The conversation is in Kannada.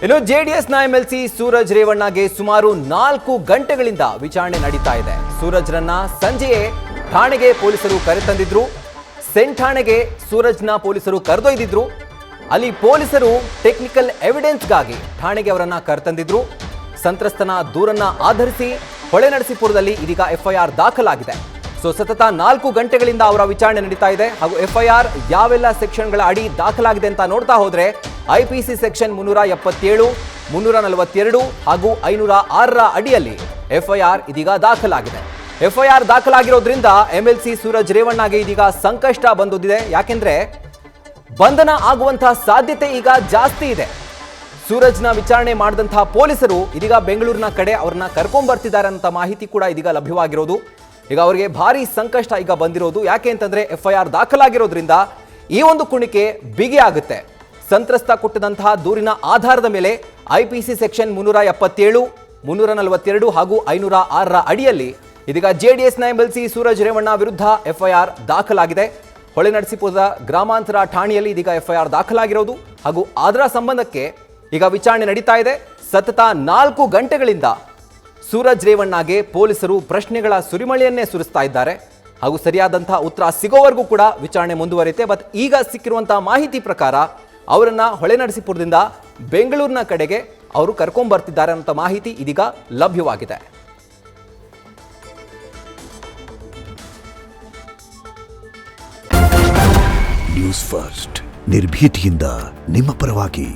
ಇನ್ನು ಜೆಡಿಎಸ್ನ ಎಂಎಲ್ಸಿ ಸೂರಜ್ ರೇವಣ್ಣಗೆ ಸುಮಾರು 4 ಗಂಟೆಗಳಿಂದ ವಿಚಾರಣೆ ನಡೀತಾ ಇದೆ. ಸೂರಜ್ರನ್ನ ಸಂಜೆಯೇ ಠಾಣೆಗೆ ಪೊಲೀಸರು ಕರೆತಂದಿದ್ರು. ಸೆಂಟ್ ಠಾಣೆಗೆ ಸೂರಜ್ನ ಪೊಲೀಸರು ಕರೆದೊಯ್ದಿದ್ರು. ಅಲ್ಲಿ ಪೊಲೀಸರು ಟೆಕ್ನಿಕಲ್ ಎವಿಡೆನ್ಸ್ಗಾಗಿ ಠಾಣೆಗೆ ಅವರನ್ನ ಕರೆತಂದಿದ್ರು. ಸಂತ್ರಸ್ತನ ದೂರನ್ನ ಆಧರಿಸಿ ಹೊಳೆನರಸೀಪುರದಲ್ಲಿ ಇದೀಗ ಎಫ್ಐಆರ್ ದಾಖಲಾಗಿದೆ. ಸತತ 4 ಗಂಟೆಗಳಿಂದ ಅವರ ವಿಚಾರಣೆ ನಡೀತಾ ಇದೆ. ಹಾಗೂ ಎಫ್ಐಆರ್ ಯಾವೆಲ್ಲ ಸೆಕ್ಷನ್ಗಳ ಅಡಿ ದಾಖಲಾಗಿದೆ ಅಂತ ನೋಡ್ತಾ ಹೋದ್ರೆ ಐಪಿಸಿ ಸೆಕ್ಷನ್ 377, 342 ಹಾಗೂ 506ರ ಅಡಿಯಲ್ಲಿ ಎಫ್ಐಆರ್ ಇದೀಗ ದಾಖಲಾಗಿದೆ. ಎಫ್ಐಆರ್ ದಾಖಲಾಗಿರೋದ್ರಿಂದ ಎಂಎಲ್ಸಿ ಸೂರಜ್ ರೇವಣ್ಣಗೆ ಇದೀಗ ಸಂಕಷ್ಟ ಬಂದೊಡ್ಡಿದೆ. ಯಾಕೆಂದ್ರೆ ಬಂಧನ ಆಗುವಂತಹ ಸಾಧ್ಯತೆ ಈಗ ಜಾಸ್ತಿ ಇದೆ. ಸೂರಜ್ನ ವಿಚಾರಣೆ ಮಾಡಿದಂತಹ ಪೊಲೀಸರು ಇದೀಗ ಬೆಂಗಳೂರಿನ ಕಡೆ ಅವ್ರನ್ನ ಕರ್ಕೊಂಡ್ ಬರ್ತಿದ್ದಾರೆ ಅಂತ ಮಾಹಿತಿ ಕೂಡ ಇದೀಗ ಲಭ್ಯವಾಗಿರೋದು. ಈಗ ಅವರಿಗೆ ಭಾರಿ ಸಂಕಷ್ಟ ಈಗ ಬಂದಿರೋದು. ಯಾಕೆ ಅಂತಂದ್ರೆ ಎಫ್ಐಆರ್ ದಾಖಲಾಗಿರೋದ್ರಿಂದ ಈ ಒಂದು ಕುಣಿಕೆ ಬಿಗಿ ಆಗುತ್ತೆ. ಸಂತ್ರಸ್ತ ಕೊಟ್ಟದಂತಹ ದೂರಿನ ಆಧಾರದ ಮೇಲೆ ಐಪಿಸಿ ಸೆಕ್ಷನ್ 377, 342 ಹಾಗೂ 506ರ ಅಡಿಯಲ್ಲಿ ಇದೀಗ ಜೆಡಿಎಸ್ನ ಎಂಎಲ್ಸಿ ಸೂರಜ್ ರೇವಣ್ಣ ವಿರುದ್ಧ ಎಫ್ಐಆರ್ ದಾಖಲಾಗಿದೆ. ಹೊಳೆನರಸೀಪುರದ ಗ್ರಾಮಾಂತರ ಠಾಣೆಯಲ್ಲಿ ಇದೀಗ ಎಫ್ಐಆರ್ ದಾಖಲಾಗಿರೋದು ಹಾಗೂ ಅದರ ಸಂಬಂಧಕ್ಕೆ ಈಗ ವಿಚಾರಣೆ ನಡೀತಾ ಇದೆ. ಸತತ 4 ಗಂಟೆಗಳಿಂದ ಸೂರಜ್ ರೇವಣ್ಣಗೆ ಪೊಲೀಸರು ಪ್ರಶ್ನೆಗಳ ಸುರಿಮಳೆಯನ್ನೇ ಸುರಿಸ್ತಾ ಇದ್ದಾರೆ. ಹಾಗೂ ಸರಿಯಾದಂತಹ ಉತ್ತರ ಸಿಗೋವರೆಗೂ ಕೂಡ ವಿಚಾರಣೆ ಮುಂದುವರಿಯುತ್ತೆ. ಬಟ್ ಈಗ ಸಿಕ್ಕಿರುವಂತಹ ಮಾಹಿತಿ ಪ್ರಕಾರ ಅವರನ್ನ ಹೊಳೆನರಸೀಪುರದಿಂದ ಬೆಂಗಳೂರಿನ ಕಡೆಗೆ ಅವರು ಕರ್ಕೊಂಡ್ ಬರ್ತಿದ್ದಾರೆ ಅಂತ ಮಾಹಿತಿ ಇದೀಗ ಲಭ್ಯವಾಗಿದೆ. ನ್ಯೂಸ್ ಫಸ್ಟ್ ನಿರ್ಭೀತಿಯಿಂದ ನಿಮ್ಮ ಪರವಾಗಿ.